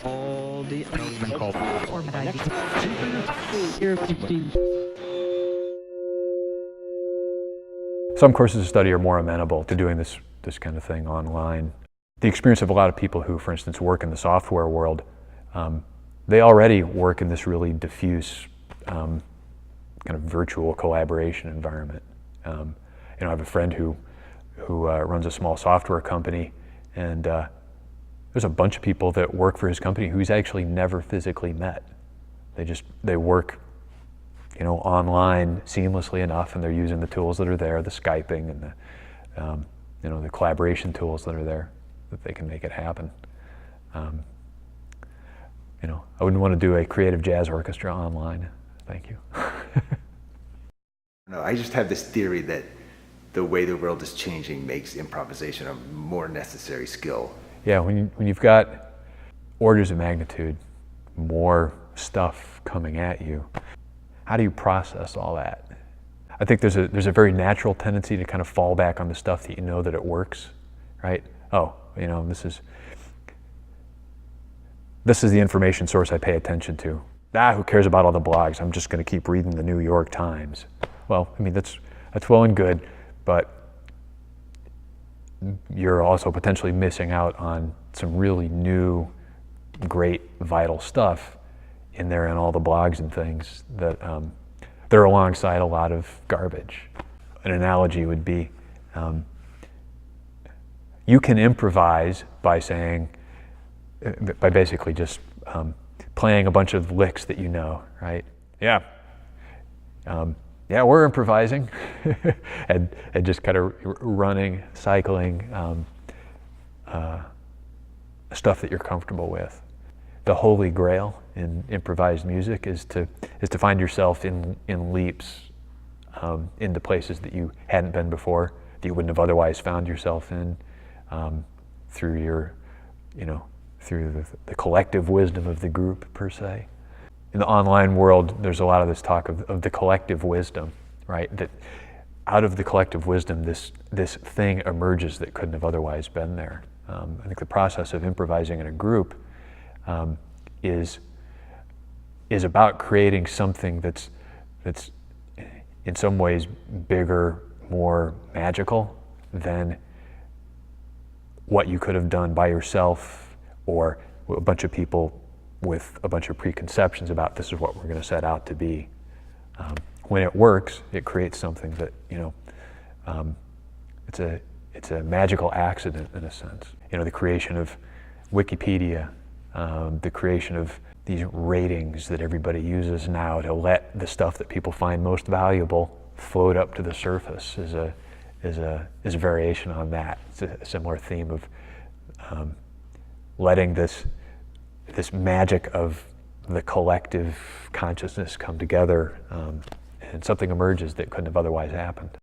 all the elements called Some courses of study are more amenable to doing this kind of thing online. The experience of a lot of people who, for instance, work in the software world, they already work in this really diffuse kind of virtual collaboration environment. I have a friend who runs a small software company, and there's a bunch of people that work for his company who he's actually never physically met. They work, online seamlessly enough, and they're using the tools that are there, the Skyping and the collaboration tools that are there, that they can make it happen. I wouldn't want to do a creative jazz orchestra online. Thank you. No, I just have this theory that the way the world is changing makes improvisation a more necessary skill. Yeah, when you've got orders of magnitude more stuff coming at you, how do you process all that? I think there's a very natural tendency to kind of fall back on the stuff that you know that it works, right? Oh, this is the information source I pay attention to. Who cares about all the blogs? I'm just going to keep reading the New York Times. Well, that's well and good, but you're also potentially missing out on some really new, great, vital stuff in there, and all the blogs and things that they're alongside a lot of garbage. An analogy would be, you can improvise by basically just playing a bunch of licks that you know, right? Yeah, we're improvising, and just kind of running, cycling stuff that you're comfortable with. The holy grail in improvised music is to find yourself in leaps into places that you hadn't been before, that you wouldn't have otherwise found yourself in, through the collective wisdom of the group, per se. In the online world, there's a lot of this talk of the collective wisdom, right? That out of the collective wisdom, this thing emerges that couldn't have otherwise been there. I think the process of improvising in a group is about creating something that's in some ways bigger, more magical than what you could have done by yourself, or a bunch of people with a bunch of preconceptions about this is what we're going to set out to be. When it works, it creates something that it's a magical accident in a sense. The creation of Wikipedia, the creation of these ratings that everybody uses now to let the stuff that people find most valuable float up to the surface is a variation on that. It's a similar theme of letting this magic of the collective consciousness come together, and something emerges that couldn't have otherwise happened.